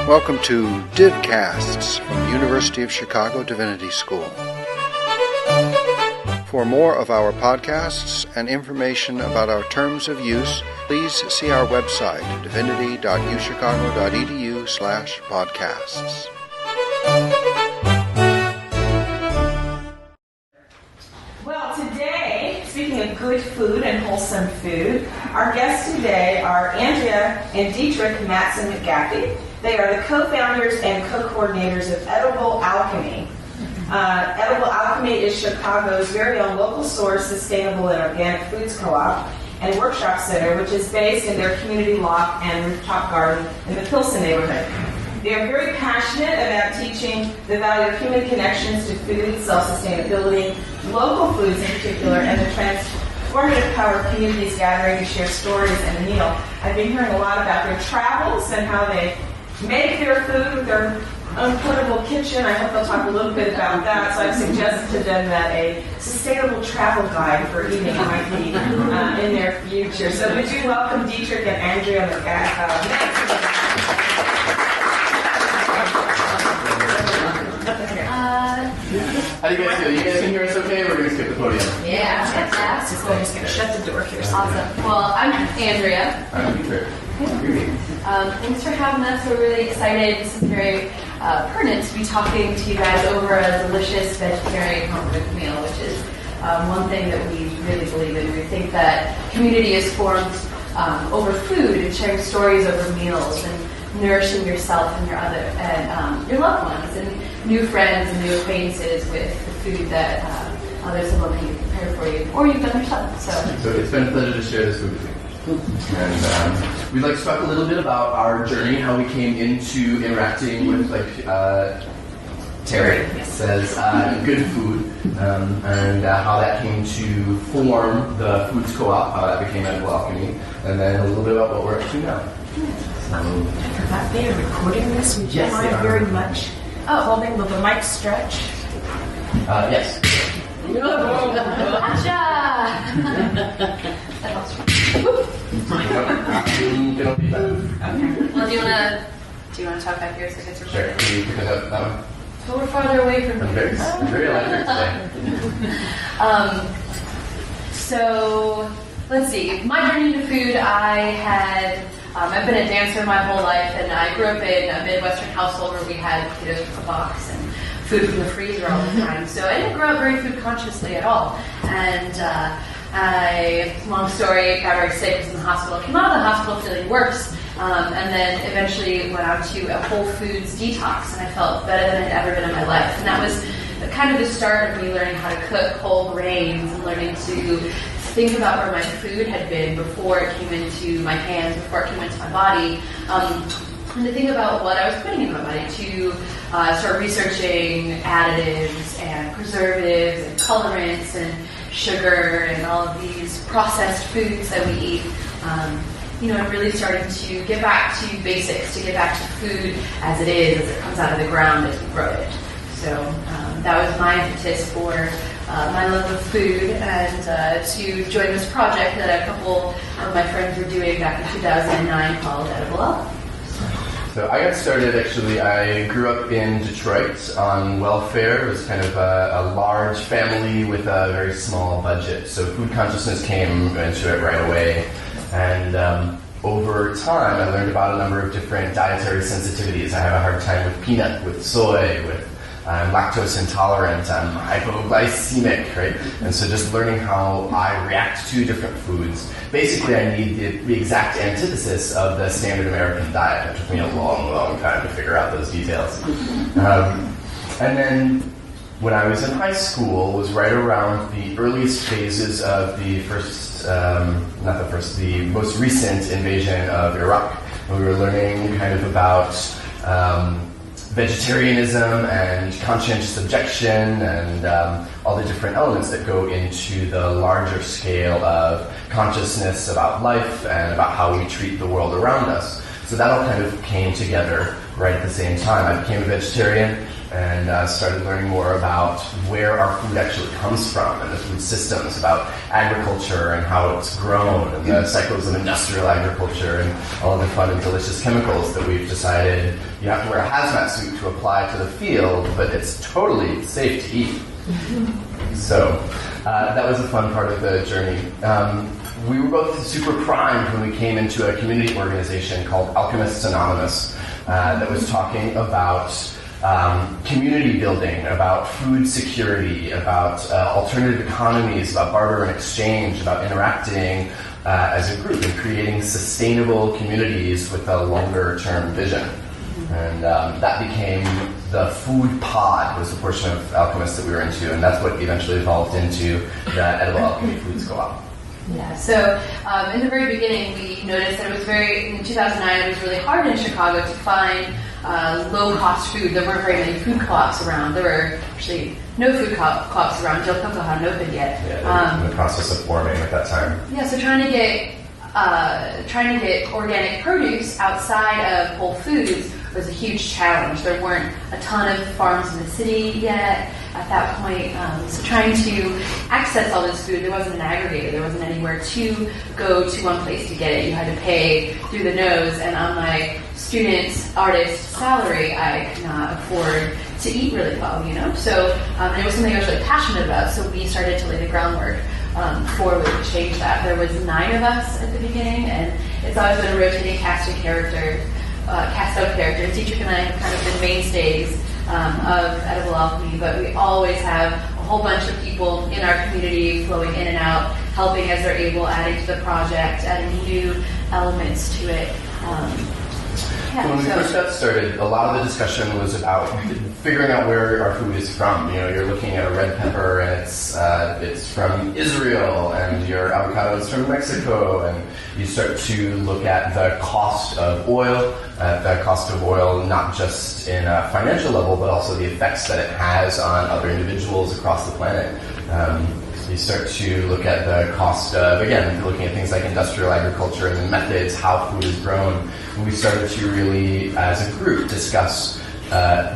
Welcome to Divcasts from University of Chicago Divinity School. For more of our podcasts and information about our terms of use, please see our website, divinity.uchicago.edu/podcasts. Well, today, speaking of good food and wholesome food, our guests today are Andrea and Dietrech Mattson McGaffey. They are the co-founders and co-coordinators of Edible Alchemy. Edible Alchemy is Chicago's very own local source, sustainable and organic foods co-op and workshop center, which is based in their community loft and rooftop garden in the Pilsen neighborhood. They are very passionate about teaching the value of human connections to food, self-sustainability, local foods in particular, and the transformative power of communities gathering to share stories and a meal. I've been hearing a lot about their travels and how they make their food with their own portable kitchen. I hope they'll talk a little bit about that. So I've suggested to them that a sustainable travel guide for eating might be in their future. So would you welcome Dietrech and Andrea McGaffey? How do you guys feel? You guys can hear us okay? We're going to skip the podium. Yeah, fantastic. I'm just going to shut the door here. Awesome. Well, I'm Andrea. I'm Dietrich. Thanks for having us. We're really excited. This is very pertinent to be talking to you guys over a delicious vegetarian home-cooked meal, which is one thing that we really believe in. We think that community is formed over food and sharing stories over meals and nourishing yourself and your your loved ones and new friends and new acquaintances with the food that others have maybe prepared for you or you've done yourself. So it's been a pleasure to share this food with you. And we'd like to talk a little bit about our journey, how we came into interacting with Terry says good food, and how that came to form the Foods Co-op, how that became Edible Alchemy, and then a little bit about what we're up to now. I forgot they are recording this. Would you mind very much holding the mic stretch? Yes. Gotcha! That helps. Well, do you want to talk back here so it gets recorded? Sure. Can you pick it up that one? So we're farther away from I'm here. very electric today. So let's see. My journey to food, I've been a dancer my whole life, and I grew up in a Midwestern household where we had potatoes from a box and food from the freezer all the time. So I didn't grow up very food consciously at all. And long story, got very sick, was in the hospital, came out of the hospital feeling worse, and then eventually went out to a Whole Foods detox, and I felt better than I'd ever been in my life. And that was kind of the start of me learning how to cook whole grains and learning to think about where my food had been before it came into my hands, before it came into my body, and to think about what I was putting in my body, to start researching additives and preservatives and colorants and sugar and all of these processed foods that we eat, and really starting to get back to basics, to get back to food as it is, as it comes out of the ground, as we grow it. So that was my impetus for my love of food and to join this project that a couple of my friends were doing back in 2009 called Edible Alchemy. So I got started, actually, I grew up in Detroit on welfare. It was kind of a large family with a very small budget. So food consciousness came into it right away. And over time, I learned about a number of different dietary sensitivities. I have a hard time with peanut, with soy, with I'm lactose intolerant, I'm hypoglycemic, right? And so just learning how I react to different foods. Basically, I need the exact antithesis of the standard American diet. It took me a long, long time to figure out those details. And then when I was in high school, was right around the earliest phases of the most recent invasion of Iraq. And we were learning kind of about vegetarianism and conscientious objection and all the different elements that go into the larger scale of consciousness about life and about how we treat the world around us. So that all kind of came together right at the same time. I became a vegetarian and started learning more about where our food actually comes from and the food systems, about agriculture and how it's grown and the cycles of industrial agriculture and all of the fun and delicious chemicals that we've decided you have to wear a hazmat suit to apply to the field, but it's totally safe to eat. So that was a fun part of the journey. We were both super primed when we came into a community organization called Alchemists Anonymous that was talking about community building, about food security, about alternative economies, about barter and exchange, about interacting as a group and creating sustainable communities with a longer-term vision. And that became the food pod, was the portion of Alchemist that we were into, and that's what eventually evolved into the Edible Alchemy Foods Co-op. Yeah, so in the very beginning, we noticed that in 2009, it was really hard in Chicago to find low-cost food. There weren't very many food co-ops around. There were actually no food co-ops around. Del Coco hadn't opened yet. Yeah, in the process of forming at that time. Yeah, so trying to get organic produce outside of Whole Foods was a huge challenge. There weren't a ton of farms in the city yet at that point. So trying to access all this food, there wasn't an aggregator. There wasn't anywhere to go to one place to get it. You had to pay through the nose, and on my student artist salary, I could not afford to eat really well, So it was something I was really passionate about, so we started to lay the groundwork for we could change that. There was 9 of us at the beginning, and it's always been a rotating cast of characters. Dietrech and I have kind of been mainstays of Edible Alchemy, but we always have a whole bunch of people in our community flowing in and out, helping as they're able, adding to the project, adding new elements to it. When we first got started, a lot of the discussion was about figuring out where our food is from. You're looking at a red pepper and it's from Israel, and your avocado is from Mexico, and you start to look at the cost of oil, not just in a financial level, but also the effects that it has on other individuals across the planet. You start to look at the cost of, again, looking at things like industrial agriculture and the methods, how food is grown. And we started to really, as a group, discuss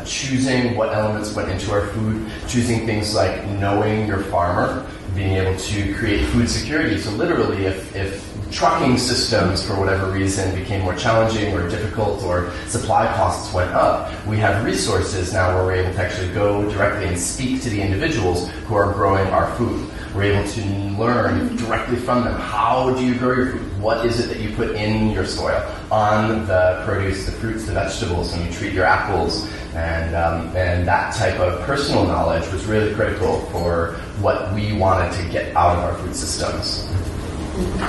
choosing what elements went into our food, choosing things like knowing your farmer, being able to create food security. So literally, if trucking systems, for whatever reason, became more challenging or difficult, or supply costs went up, we have resources now where we're able to actually go directly and speak to the individuals who are growing our food. We're able to learn directly from them. How do you grow your food? What is it that you put in your soil? On the produce, the fruits, the vegetables, and you treat your apples. And that type of personal knowledge was really critical for what we wanted to get out of our food systems.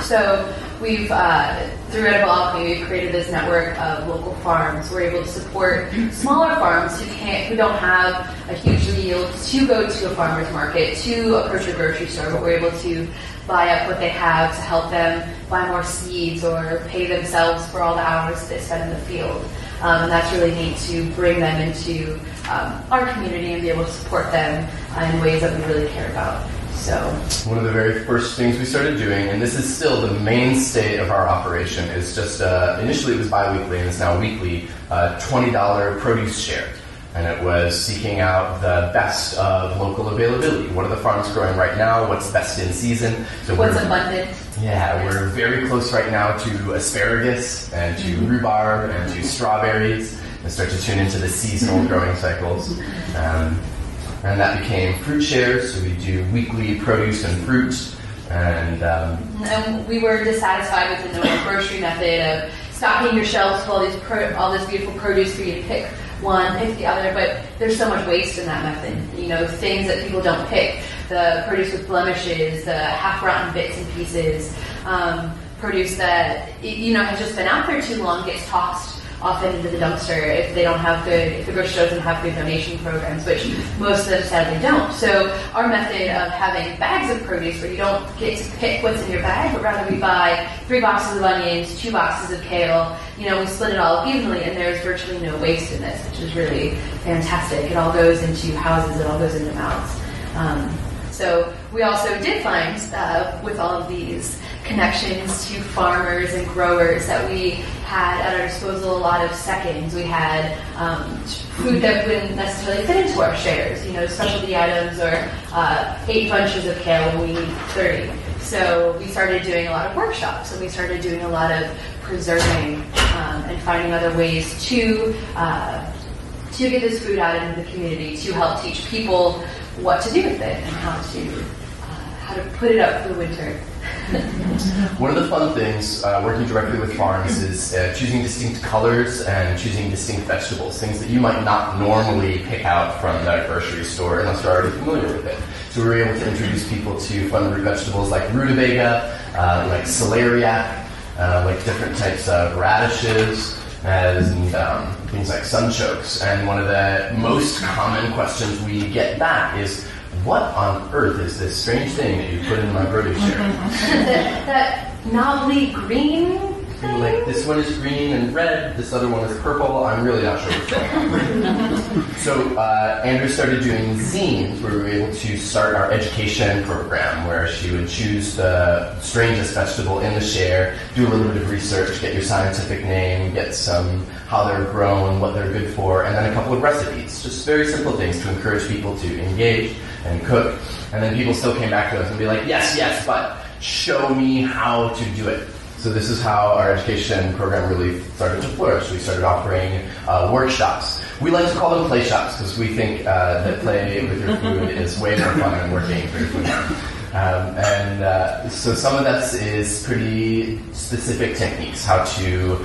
So we've, through Edible Alchemy, we've created this network of local farms. We're able to support smaller farms who don't have a huge yield to go to a farmer's market, to approach a grocery store, but we're able to buy up what they have to help them buy more seeds or pay themselves for all the hours they spend in the field. And that's really neat to bring them into our community and be able to support them in ways that we really care about. So one of the very first things we started doing, and this is still the mainstay of our operation, is just initially it was bi-weekly and it's now weekly, $20 produce share. And it was seeking out the best of local availability. What are the farms growing right now? What's best in season? So what's abundant? Yeah, we're very close right now to asparagus and to rhubarb and to strawberries, and start to tune into the seasonal growing cycles. And that became fruit shares, so we do weekly produce and fruit. And we were dissatisfied with the no grocery method of stocking your shelves with all this beautiful produce for you to pick one, pick the other, but there's so much waste in that method. Things that people don't pick, the produce with blemishes, the half-rotten bits and pieces, produce that has just been out there too long, gets tossed often into the dumpster if the grocery store doesn't have good donation programs, which most of them sadly don't. So our method of having bags of produce where you don't get to pick what's in your bag, but rather we buy 3 boxes of onions, 2 boxes of kale, we split it all evenly, and there's virtually no waste in this, which is really fantastic. It all goes into houses, it all goes into mouths. So we also did find, with all of these connections to farmers and growers, that we had at our disposal a lot of seconds. We had food that wouldn't necessarily fit into our shares, specialty items or 8 bunches of kale when we need 30. So we started doing a lot of workshops, and we started doing a lot of preserving and finding other ways to get this food out into the community, to help teach people what to do with it and how to put it up for the winter. One of the fun things working directly with farms is choosing distinct colors and choosing distinct vegetables, things that you might not normally pick out from the grocery store unless you're already familiar with it. So we were able to introduce people to fun root vegetables like rutabaga, like celeriac, like different types of radishes, and things like sunchokes. And one of the most common questions we get back is, what on earth is this strange thing that you put in my produce share? that knobbly green thing? Like, this one is green and red, this other one is purple, I'm really not sure what's going on. So Andrea started doing zines where we were able to start our education program where she would choose the strangest vegetable in the share, do a little bit of research, get your scientific name, get some how they're grown, what they're good for, and then a couple of recipes. Just very simple things to encourage people to engage and cook. And then people still came back to us and be like, yes, but show me how to do it. So this is how our education program really started to flourish. We started offering workshops. We like to call them play shops because we think that play with your food is way more fun than working for your food. So some of that is pretty specific techniques, how to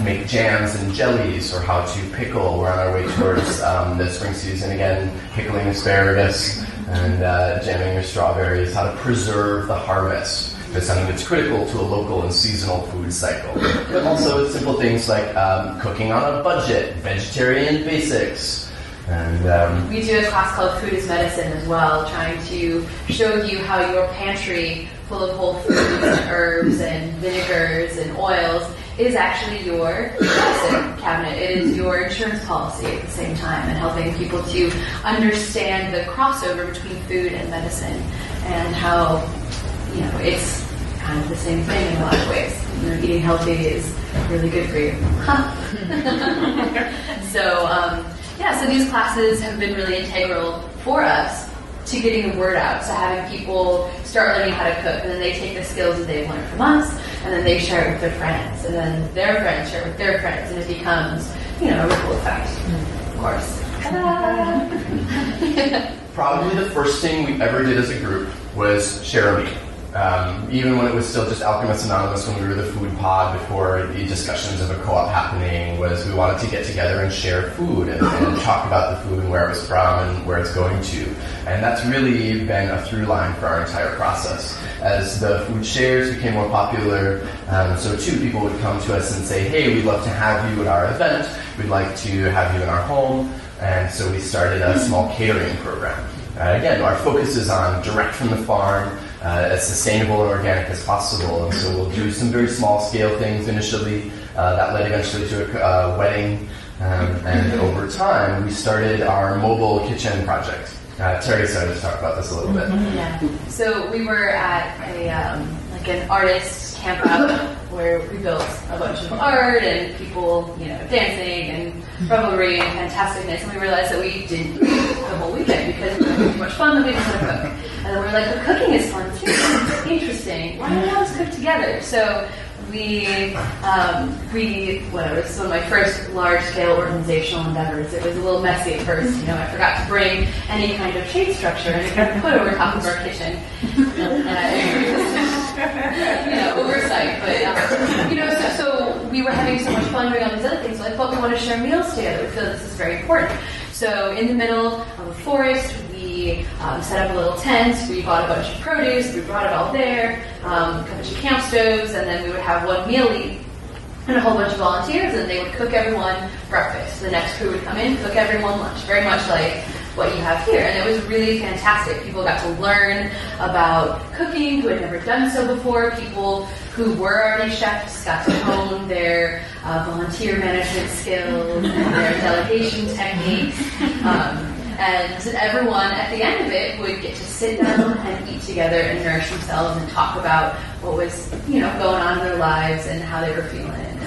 make jams and jellies or how to pickle. We're on our way towards the spring season again, pickling asparagus and jamming your strawberries, how to preserve the harvest. It's something that's critical to a local and seasonal food cycle. But also simple things like cooking on a budget, vegetarian basics. And we do a class called Food is Medicine as well, trying to show you how your pantry full of whole foods and herbs and vinegars and oils is actually your medicine cabinet. It is your insurance policy at the same time, and helping people to understand the crossover between food and medicine and how, it's kind of the same thing in a lot of ways. Eating healthy is really good for you. So these classes have been really integral for us to getting the word out, to having people start learning how to cook, and then they take the skills that they've learned from us, and then they share it with their friends, and then their friends share it with their friends, and it becomes, a ripple effect, of course. Probably the first thing we ever did as a group was share a meal. Even when it was still just Alchemists Anonymous, when we were the food pod before the discussions of a co-op happening, was we wanted to get together and share food and talk about the food and where it was from and where it's going to. And that's really been a through line for our entire process. As the food shares became more popular, so too people would come to us and say, hey, we'd love to have you at our event, we'd like to have you in our home, and so we started a small catering program. Again, our focus is on direct from the farm, as sustainable and organic as possible, and so we'll do some very small scale things initially. That led eventually to a wedding, and over time we started our mobile kitchen project. Terry started to talk about this a little bit. Yeah. So we were at an artist camp out where we built a bunch of art and people, dancing and revelry and fantasticness, and we realized that we didn't do it the whole weekend because we were having too much fun that we didn't want to cook. And then we were like, but cooking is fun too. It's interesting. Why don't we all just cook together? So it was one of my first large-scale organizational endeavors. It was a little messy at first. I forgot to bring any kind of shade structure and kind of put over top of our kitchen. Oversight. But, so we were having so much fun doing all these other things. So I thought we want to share meals together. We feel this is very important. So in the middle of a forest, we set up a little tent. We bought a bunch of produce. We brought it all there, a bunch of camp stoves, and then we would have one meal eat and a whole bunch of volunteers, and they would cook everyone breakfast. The next crew would come in, cook everyone lunch, very much like what you have here. And it was really fantastic. People got to learn about cooking who had never done so before. People who were already chefs got to hone their volunteer management skills and their delegation techniques. And everyone, at the end of it, would get to sit down and eat together and nourish themselves and talk about what was, going on in their lives and how they were feeling. And,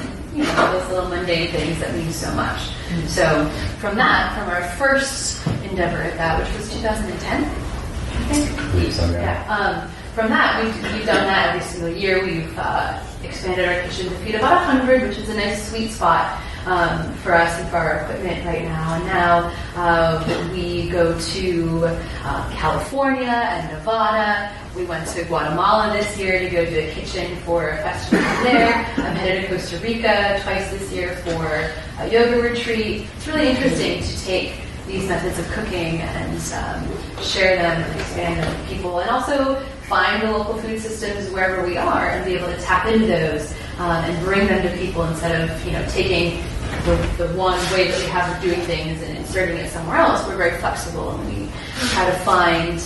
all those little mundane things that mean so much. So from our first endeavor at that, which was 2010, I think. I believe so, yeah. From that, we've done that every single year. We've expanded our kitchen to feed about 100, which is a nice sweet spot for us and for our equipment right now. And now we go to California and Nevada. We went to Guatemala this year to go to the kitchen for a festival there. I'm headed to Costa Rica twice this year for a yoga retreat. It's really interesting to take these methods of cooking and share them and expand them to people, and also find the local food systems wherever we are and be able to tap into those and bring them to people instead of taking the one way that we have of doing things and inserting it somewhere else. We're very flexible, and we try to find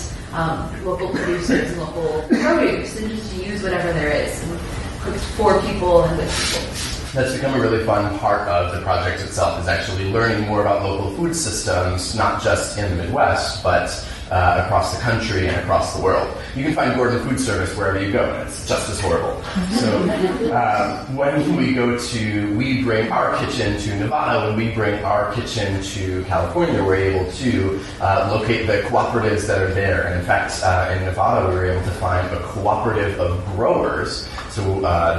local producers and local produce and just use whatever there is and cook for people and with people. That's become a really fun part of the project itself, is actually learning more about local food systems, not just in the Midwest, but across the country and across the world. You can find Gordon Food Service wherever you go, and it's just as horrible. So when we bring our kitchen to Nevada, when we bring our kitchen to California, we're able to locate the cooperatives that are there. And in fact, in Nevada, we were able to find a cooperative of growers. So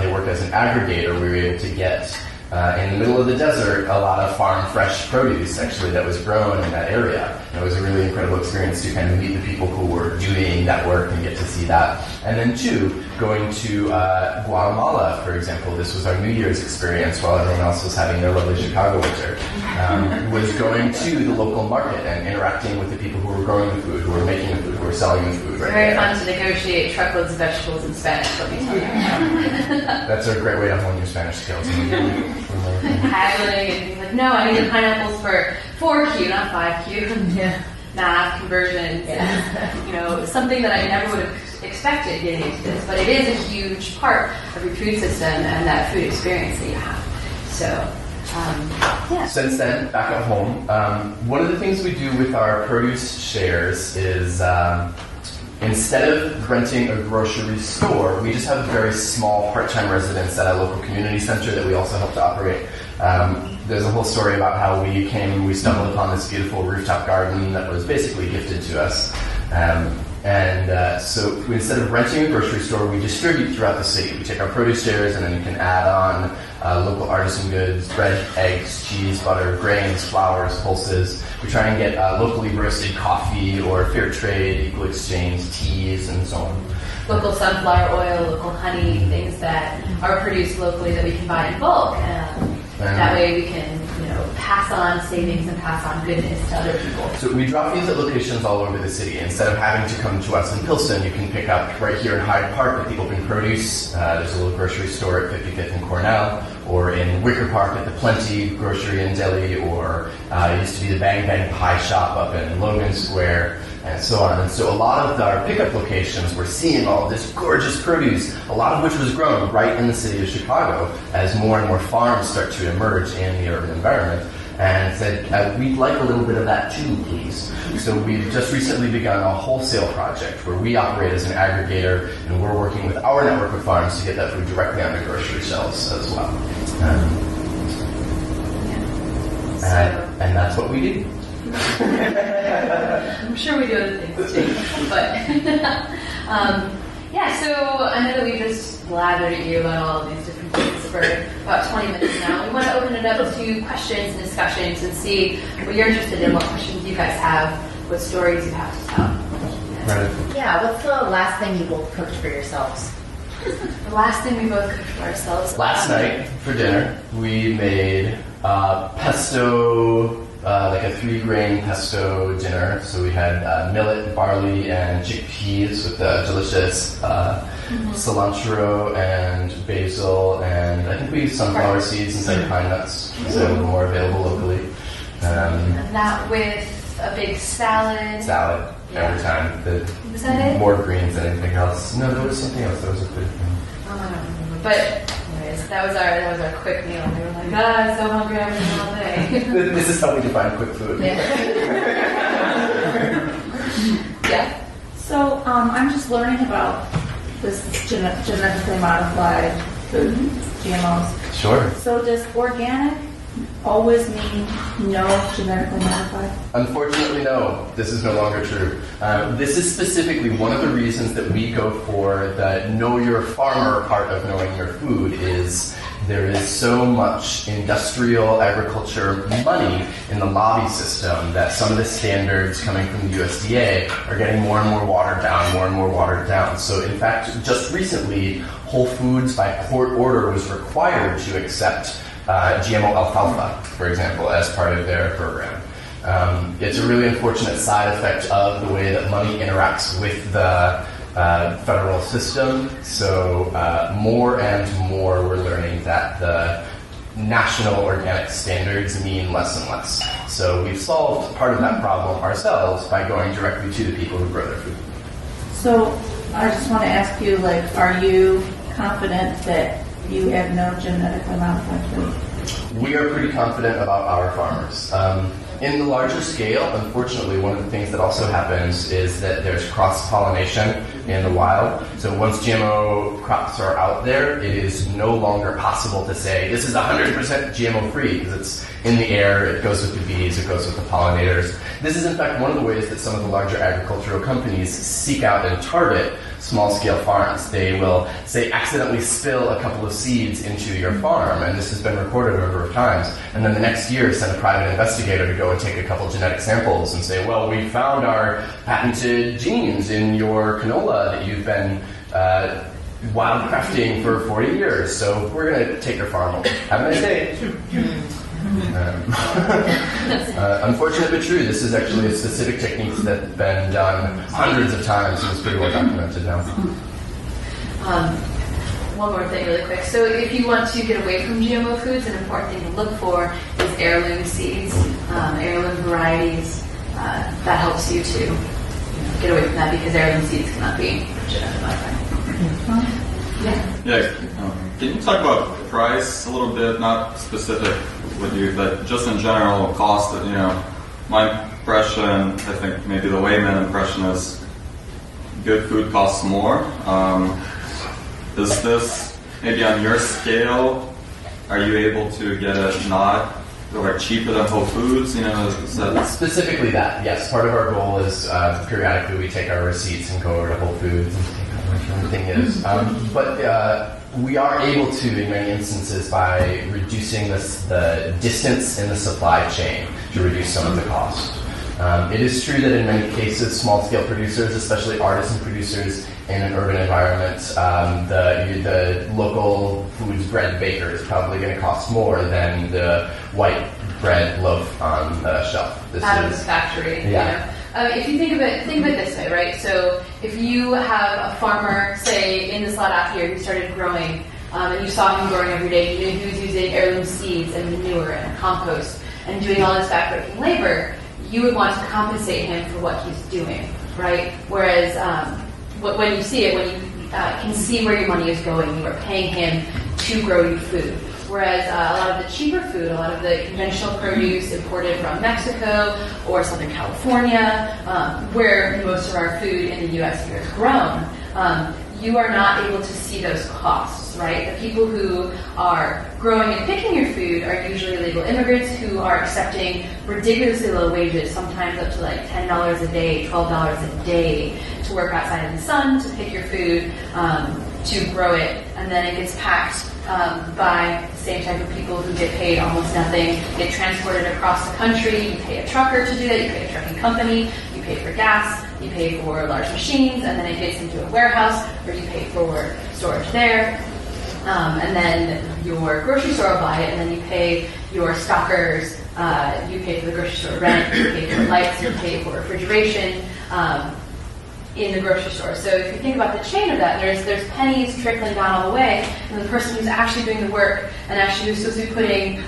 they work as an aggregator. We were able to get in the middle of the desert, a lot of farm fresh produce actually that was grown in that area. And it was a really incredible experience to kind of meet the people who were doing that work and get to see that. And then two, going to Guatemala, for example, this was our New Year's experience while everyone else was having their lovely Chicago winter, was going to the local market and interacting with the people who were growing the food, who were making the food, who were selling the food. It's very fun to negotiate truckloads of vegetables in Spanish, let me tell you. That's a great way to hone your Spanish skills. Haggling and being like, no, I need the pineapples for 4Q, not 5Q. Yeah. Math, conversions, and, something that I never would have expected getting into this, but it is a huge part of your food system and that food experience that you have. So, yeah. Since then, back at home, one of the things we do with our produce shares is instead of renting a grocery store, we just have a very small part-time residence at a local community center that we also help to operate. There's a whole story about how we stumbled upon this beautiful rooftop garden that was basically gifted to us. So instead of renting a grocery store, we distribute throughout the city. We take our produce shares and then you can add on local artisan goods, bread, eggs, cheese, butter, grains, flours, pulses. We try and get locally roasted coffee or fair trade, equal exchange, teas, and so on. Local sunflower oil, local honey, things that are produced locally that we can buy in bulk. That way we can, pass on savings and pass on goodness to other people. So we drop these at locations all over the city. Instead of having to come to us in Pilsen, you can pick up right here in Hyde Park at the Open Produce. There's a little grocery store at 55th and Cornell, or in Wicker Park at the Plenty Grocery and Deli, or it used to be the Bang Bang Pie Shop up in Logan Square, and so on. And so a lot of our pickup locations, we're seeing all of this gorgeous produce, a lot of which was grown right in the city of Chicago, as more and more farms start to emerge in the urban environment. And said, we'd like a little bit of that too, please. So we've just recently begun a wholesale project where we operate as an aggregator, and we're working with our network of farms to get that food directly on the grocery shelves as well. And that's what we do. I'm sure we do other things too, but so I know that we just blathered at you about all of these different things for about 20 minutes now. We want to open it up to questions and discussions and see what you're interested in, what questions you guys have, what stories you have to tell. Right. Yeah, what's the last thing you both cooked for yourselves? The last thing we both cooked for ourselves. Last night for dinner, we made pesto. Like a 3-grain pesto dinner. So we had millet, barley, and chickpeas with delicious cilantro and basil, and I think we used sunflower seeds instead of pine nuts, so more available locally. And that with a big salad. Salad every time. Was that it? More greens than anything else. No, there was something else. There was a good thing. Oh, I don't remember. But anyways, that was our quick meal. We were like, I'm so hungry, I'm eating all day. This is how we define quick food. Yeah. So I'm just learning about this genetically modified food, GMOs. Sure. So does organic always mean no genetically modified? Unfortunately, no. This is no longer true. This is specifically one of the reasons that we go for the know your farmer part of knowing your food is there is so much industrial agriculture money in the lobby system that some of the standards coming from the USDA are getting more and more watered down, So in fact, just recently, Whole Foods by court order was required to accept GMO alfalfa, for example, as part of their program. It's a really unfortunate side effect of the way that money interacts with the federal system. So more and more we're learning that the national organic standards mean less and less. So we've solved part of that problem ourselves by going directly to the people who grow their food. So I just want to ask you, are you confident that you have no genetically modified food? We are pretty confident about our farmers. In the larger scale, unfortunately, one of the things that also happens is that there's cross-pollination in the wild. So once GMO crops are out there, it is no longer possible to say, this is 100% GMO-free, because it's in the air, it goes with the bees, it goes with the pollinators. This is, in fact, one of the ways that some of the larger agricultural companies seek out and target small-scale farms. They will, say, accidentally spill a couple of seeds into your farm, and this has been recorded a number of times, and then the next year send a private investigator to go and take a couple genetic samples and say, well, we found our patented genes in your canola that you've been wildcrafting for 40 years, so we're going to take your farm over. Have a nice day. Unfortunate but true, this is actually a specific technique that's been done hundreds of times and is pretty well documented now. One more thing really quick. So if you want to get away from GMO foods, an important thing to look for is heirloom seeds, heirloom varieties. That helps you to get away from that because heirloom seeds cannot be genetically modified. Yeah. Can you talk about price a little bit, not specific with you, but just in general, cost of, my impression, I think maybe the layman impression is good food costs more. Is this, maybe on your scale, are you able to get it not cheaper than Whole Foods? Specifically that, yes. Part of our goal is periodically we take our receipts and go over to Whole Foods and take out what everything is. But we are able to, in many instances, by reducing the distance in the supply chain to reduce some of the cost. It is true that in many cases, small-scale producers, especially artisan producers in an urban environment, the local foods bread baker is probably going to cost more than the white bread loaf on the shelf. Out of the factory. Yeah. If you think of it this way, right? So if you have a farmer, say, in this lot out here who started growing, and you saw him growing every day, you knew he was using heirloom seeds and manure and compost and doing all this backbreaking labor, you would want to compensate him for what he's doing, right? Whereas when you see it, when you can see where your money is going, you are paying him to grow you food. Whereas a lot of the cheaper food, a lot of the conventional produce imported from Mexico or Southern California, where most of our food in the U.S. here is grown, you are not able to see those costs, right? The people who are growing and picking your food are usually illegal immigrants who are accepting ridiculously low wages, sometimes up to $10 a day, $12 a day to work outside in the sun, to pick your food, to grow it, and then it gets packed by the same type of people who get paid almost nothing, get transported across the country. You pay a trucker to do that, you pay a trucking company, you pay for gas, you pay for large machines, and then it gets into a warehouse where you pay for storage there. And then your grocery store will buy it, and then you pay your stockers, you pay for the grocery store rent, you pay for lights, you pay for refrigeration in the grocery store. So if you think about the chain of that, there's pennies trickling down all the way, and the person who's actually doing the work and actually who's supposed to be putting,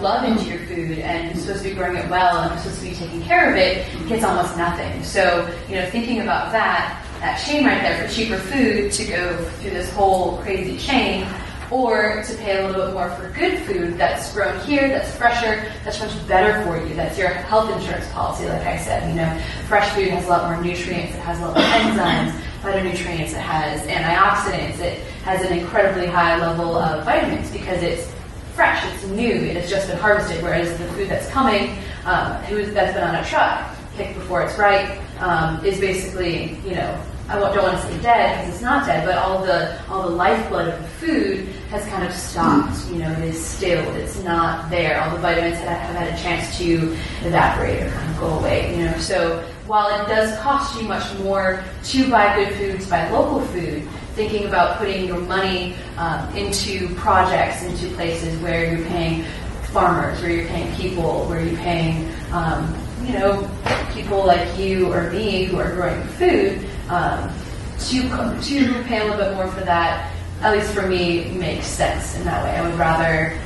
love into your food and who's supposed to be growing it well and who's supposed to be taking care of it gets almost nothing. So, thinking about that chain right there for cheaper food to go through this whole crazy chain, or to pay a little bit more for good food that's grown here, that's fresher, that's much better for you. That's your health insurance policy, like I said. Fresh food has a lot more nutrients, it has a lot more enzymes, phytonutrients, it has antioxidants, it has an incredibly high level of vitamins because it's fresh, it's new, it has just been harvested, whereas the food that's coming, that's been on a truck, picked before it's ripe, is basically, I don't want to say dead because it's not dead, but all the lifeblood of the food has kind of stopped. It is stilled. It's not there. All the vitamins have had a chance to evaporate or kind of go away. So while it does cost you much more to buy good food, to buy local food, thinking about putting your money into projects, into places where you're paying farmers, where you're paying people, where you're paying people like you or me who are growing food. To pay a little bit more for that, at least for me, makes sense in that way. I would rather,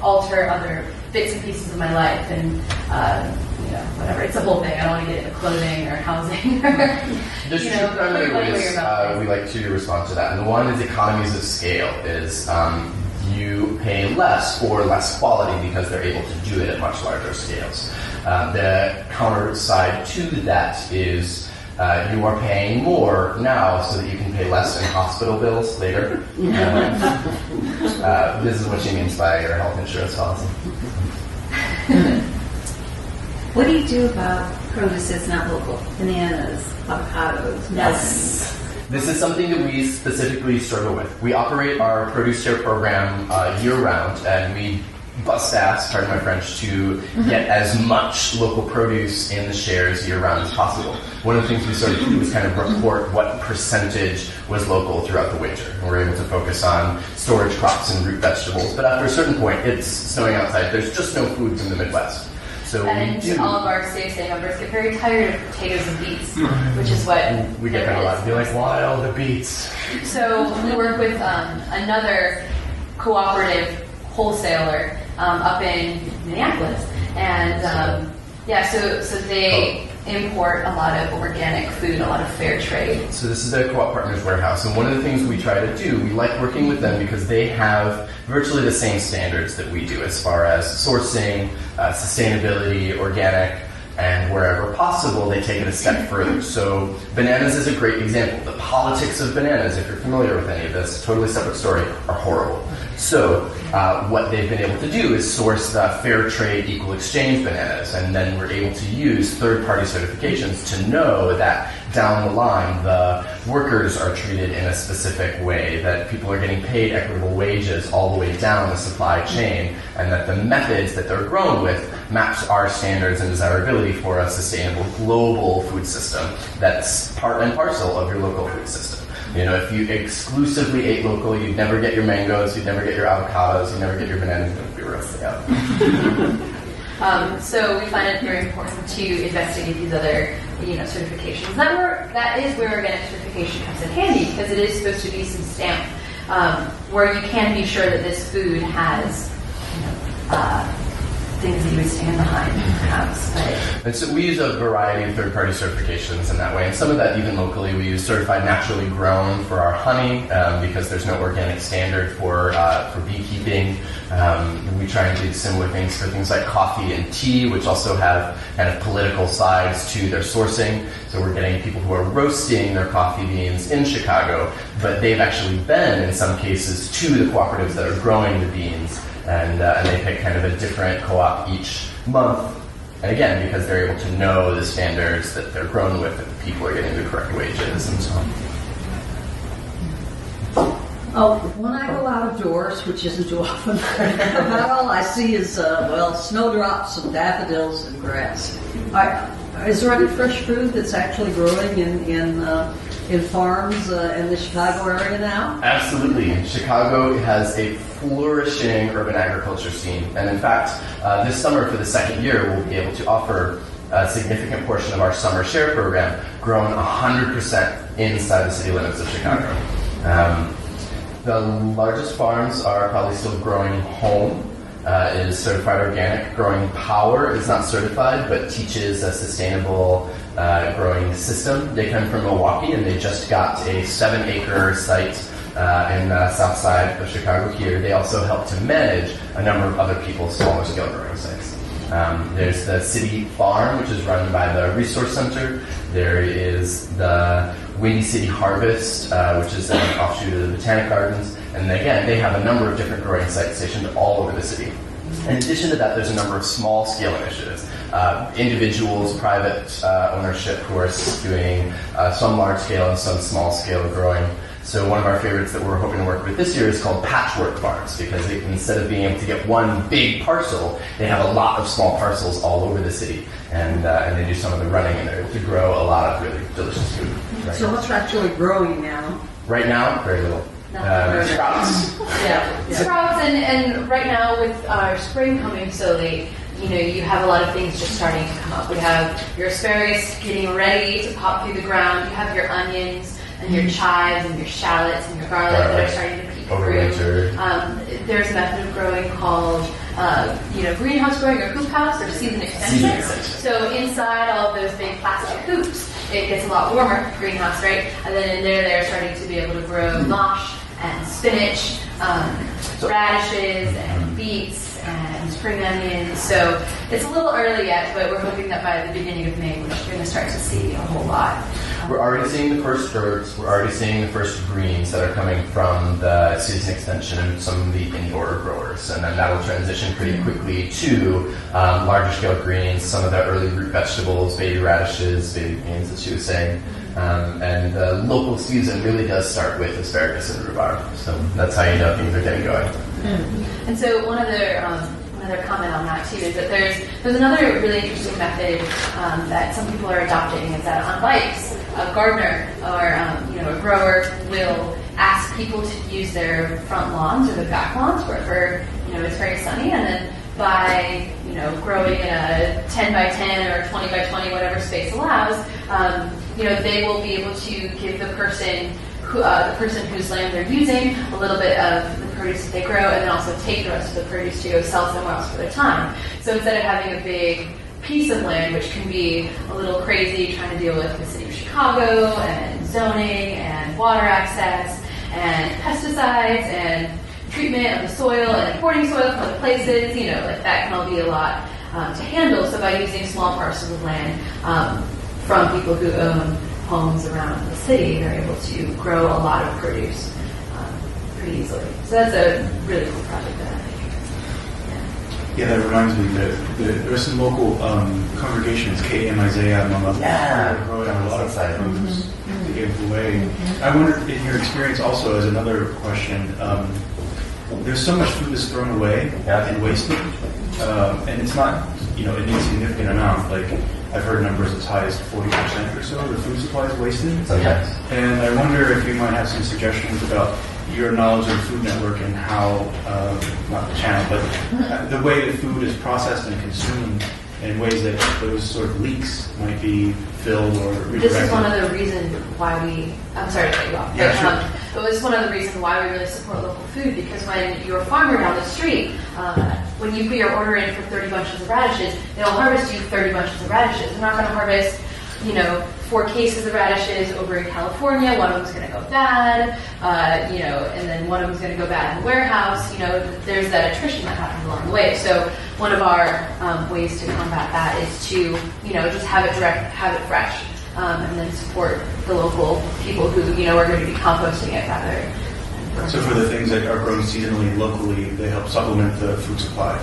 alter other bits and pieces of my life and, whatever. It's a whole thing. I don't want to get into clothing or housing. There's two primary ways we like to respond to that. And the one is economies of scale, is you pay less for less quality because they're able to do it at much larger scales. The counter side to that is you are paying more now so that you can pay less in hospital bills later. This is what she means by your health insurance policy. What do you do about produce that's not local? Bananas, avocados, melons? This is something that we specifically struggle with. We operate our produce share program year-round, and we bust ass, pardon my French, to get as much local produce in the shares year-round as possible. One of the things we started to do was kind of report what percentage was local throughout the winter. And we're able to focus on storage crops and root vegetables. But after a certain point, it's snowing outside. There's just no food from the Midwest. So all of our CSA members get very tired of potatoes and beets, which is what we get kind of like, be like, why all the beets? So we work with another cooperative wholesaler up in Minneapolis, and so they import a lot of organic food, a lot of fair trade. So this is a Co-op Partners warehouse, and one of the things we try to do, we like working with them because they have virtually the same standards that we do as far as sourcing, sustainability, organic, and wherever possible, they take it a step further. So bananas is a great example. The politics of bananas, if you're familiar with any of this, totally separate story, are horrible. So what they've been able to do is source the fair trade equal exchange bananas, and then we're able to use third-party certifications to know that down the line the workers are treated in a specific way, that people are getting paid equitable wages all the way down the supply chain, and that the methods that they're grown with match our standards and desirability for a sustainable global food system that's part and parcel of your local food system. If you exclusively ate local, you'd never get your mangoes, you'd never get your avocados, you'd never get your bananas. It would be roasting out. So we find it very important to investigate these other, certifications. That is where organic certification comes in handy, because it is supposed to be some stamp where you can be sure that this food has, things that you would stand behind, perhaps. And so we use a variety of third-party certifications in that way, and some of that even locally. We use certified naturally grown for our honey because there's no organic standard for beekeeping. We try and do similar things for things like coffee and tea, which also have kind of political sides to their sourcing. So we're getting people who are roasting their coffee beans in Chicago, but they've actually been, in some cases, to the cooperatives that are growing the beans. And they pick kind of a different co-op each month. And again, because they're able to know the standards that they're grown with, that the people are getting the correct wages and so on. When I go out of doors, which isn't too often, about all I see is, snowdrops and daffodils and grass. Is there any fresh food that's actually growing in farms in the Chicago area now? Absolutely. Chicago has a flourishing urban agriculture scene. And in fact, this summer for the second year, we'll be able to offer a significant portion of our summer share program grown 100% inside the city limits of Chicago. The largest farms are probably still Growing Home. Is certified organic. Growing Power is not certified, but teaches a sustainable growing system. They come from Milwaukee, and they just got a 7-acre site in the south side of Chicago here. They also help to manage a number of other people's smaller scale growing sites. There's the City Farm, which is run by the Resource Center. There is the Windy City Harvest, which is an offshoot of the Botanic Gardens. And again, they have a number of different growing sites stationed all over the city. In addition to that, there's a number of small-scale initiatives. Individuals, private ownership who are doing some large-scale and some small-scale growing. So one of our favorites that we're hoping to work with this year is called patchwork farms, because instead of being able to get one big parcel, they have a lot of small parcels all over the city, and they do some of the running, and they're able to grow a lot of really delicious food. Right. So what's actually growing now? Right now, very little. Sprouts. Sprouts, and right now with our spring coming so late, you have a lot of things just starting to come up. We have your asparagus getting ready to pop through the ground. You have your onions and your chives and your shallots and your garlic that are starting to peek through. There's a method of growing called greenhouse growing or hoop house or season extension. So inside all of those big plastic hoops, it gets a lot warmer, greenhouse, right? And then in there, they're starting to be able to grow mosh and spinach, radishes and beets and spring onions. So it's a little early yet, but we're hoping that by the beginning of May, we're going to start to see a whole lot. We're already seeing the first herbs. We're already seeing the first greens that are coming from the season extension and some of the indoor growers. And then that will transition pretty quickly to larger scale greens, some of the early root vegetables, baby radishes, baby beans, as she was saying. And the local season really does start with asparagus and rhubarb. So that's how you know things are getting going. And so one other comment on that too is that there's another really interesting method that some people are adopting is that on bikes, a gardener or a grower will ask people to use their front lawns or the back lawns wherever it's very sunny, and then by growing in a 10 by 10 or 20 by 20 whatever space allows, they will be able to give the person whose land they're using a little bit of the produce that they grow, and then also take the rest of the produce to go sell somewhere else for their time. So instead of having a big piece of land, which can be a little crazy, trying to deal with the city of Chicago and zoning and water access and pesticides and treatment of the soil and importing soil from other places, that can all be a lot to handle. So by using small parcels of land from people who own homes around the city, they're able to grow a lot of produce pretty easily. So that's a really cool project that I think. Yeah, that reminds me that there are some local congregations, KM Isaiah, among others, that are growing a lot of produce to give away. I wonder, in your experience also, as another question, there's so much food that's thrown away and wasted, and it's not, an insignificant amount. Like, I've heard numbers as high as 40% or so of the food supply is wasted. Sometimes. And I wonder if you might have some suggestions about your knowledge of the Food Network and how, not the channel, but the way the food is processed and consumed in ways that those sort of leaks might be filled or redirected. This is one of the reasons why I'm sorry to cut you off. Yeah, sure. But it's one of the reasons why we really support local food, because when you're a farmer down the street, when you put your order in for 30 bunches of radishes, they'll harvest you 30 bunches of radishes. They're not going to harvest, 4 cases of radishes over in California. One of them's going to go bad, and then one of them's going to go bad in the warehouse. There's that attrition that happens along the way. So one of our ways to combat that is to, just have it direct, have it fresh, and then support the local people who, are going to be composting it rather. So for the things that are grown seasonally locally, they help supplement the food supply.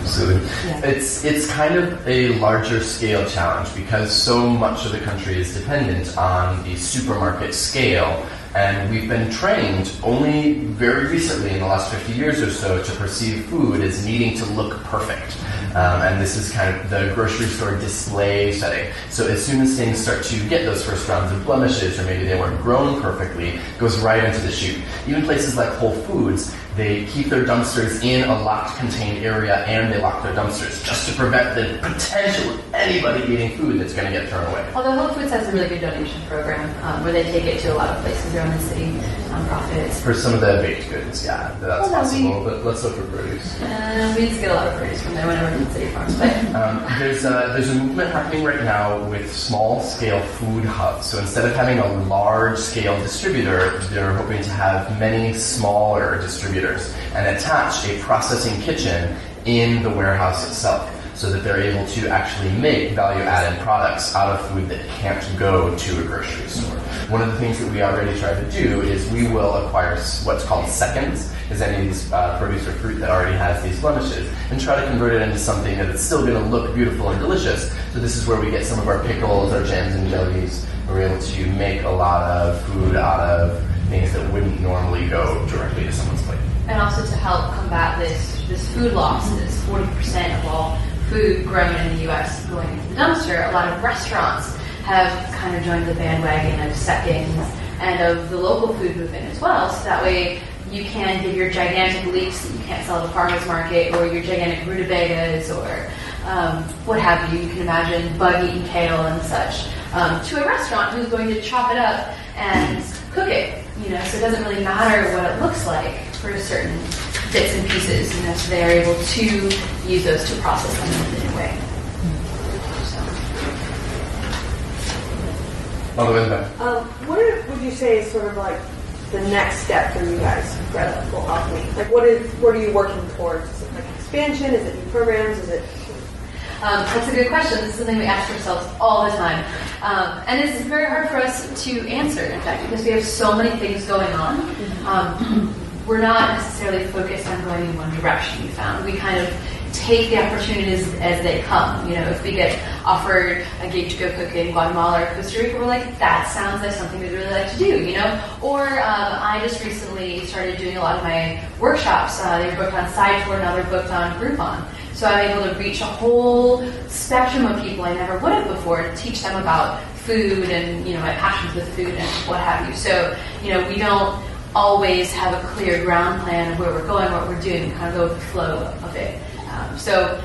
Absolutely. Yeah. It's kind of a larger scale challenge because so much of the country is dependent on the supermarket scale, and we've been trained only very recently in the last 50 years or so to perceive food as needing to look perfect. And this is kind of the grocery store display setting. So as soon as things start to get those first rounds of blemishes, or maybe they weren't grown perfectly, it goes right into the chute. Even places like Whole Foods, they keep their dumpsters in a locked contained area, and they lock their dumpsters just to prevent the potential of anybody eating food that's going to get thrown away. Although Whole Foods has a really good donation program where they take it to a lot of places around the city, nonprofits. For some of the baked goods, yeah, that's possible, but let's look for produce. We just get a lot of produce from there whenever it's city farms. But there's a movement happening right now with small-scale food hubs. So instead of having a large-scale distributor, they're hoping to have many smaller distributors and attach a processing kitchen in the warehouse itself, so that they're able to actually make value-added products out of food that can't go to a grocery store. One of the things that we already try to do is we will acquire what's called seconds, is any of these produce or fruit that already has these blemishes, and try to convert it into something that is still going to look beautiful and delicious. So this is where we get some of our pickles, our jams and jellies. We're able to make a lot of food out of things that wouldn't normally go directly to someone's plate. And also to help combat this food loss, this 40% of all food grown in the U.S. going into the dumpster, a lot of restaurants have kind of joined the bandwagon of seconds and of the local food movement as well. So that way you can give your gigantic leeks that you can't sell at the farmer's market, or your gigantic rutabagas, or what have you. You can imagine bug-eaten kale and such, to a restaurant who's going to chop it up and cook it. So it doesn't really matter what it looks like for certain bits and pieces. So they are able to use those to process them in a new way. All the way back. What would you say is sort of like the next step for you guys for Edible Alchemy? Like, what are you working towards? Is it like expansion? Is it new programs? Is it? That's a good question. This is something we ask ourselves all the time. And it's very hard for us to answer, in fact, because we have so many things going on. We're not necessarily focused on going in one direction, we found. We kind of take the opportunities as they come. If we get offered a gig to go cook in Guatemala or Costa Rica, we're like, that sounds like something we'd really like to do, Or I just recently started doing a lot of my workshops. They were booked on SciTour, now they're booked on Groupon. So I'm able to reach a whole spectrum of people I never would have before, to teach them about food and, my passions with food and what have you. So, we don't always have a clear ground plan of where we're going, what we're doing. We kind of go with the flow of it. So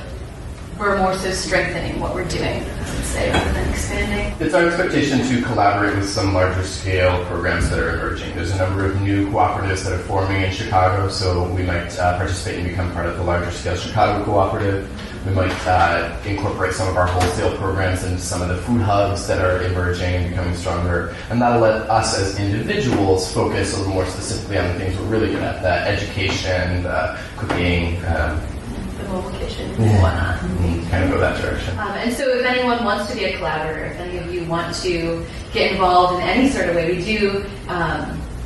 we're more so strengthening what we're doing, I would say, rather than expanding. It's our expectation to collaborate with some larger scale programs that are emerging. There's a number of new cooperatives that are forming in Chicago, so we might participate and become part of the larger scale Chicago cooperative. We might incorporate some of our wholesale programs into some of the food hubs that are emerging and becoming stronger. And that'll let us as individuals focus a little more specifically on the things we're really good at, the education, the cooking, mobile kitchen and whatnot. Kind of go that direction. And so if anyone wants to be a collaborator, if any of you want to get involved in any sort of way, we do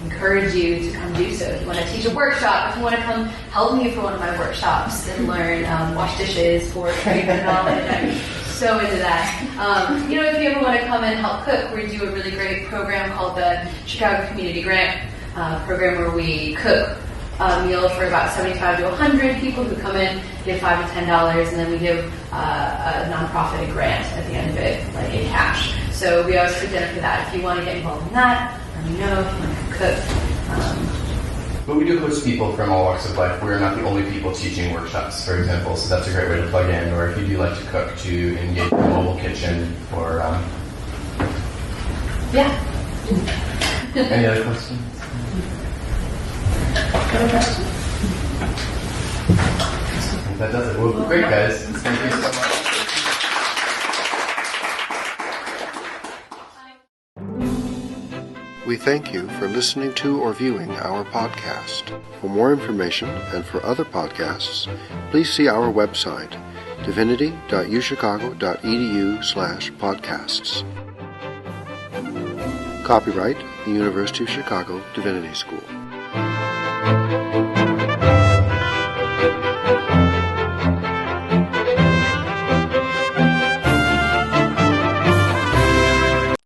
encourage you to come do so. If you want to teach a workshop, if you want to come help me for one of my workshops and learn wash dishes for treatment knowledge, I'm so into that. If you ever want to come and help cook, we do a really great program called the Chicago Community Grant program, where we cook a meal for about 75 to 100 people who come in, give $5 to $10, and then we give a nonprofit a grant at the end of it, like in cash. So we always put dinner for that. If you want to get involved in that, let me know. If you want to cook. But we do host people from all walks of life. We're not the only people teaching workshops, for example, so that's a great way to plug in. Or if you do like to cook, to engage in a mobile kitchen, or yeah. Any other questions? I think that does it. Well, great, guys. Thank you so much. We thank you for listening to or viewing our podcast. For more information and for other podcasts, please see our website, divinity.uchicago.edu/podcasts. Copyright, the University of Chicago Divinity School.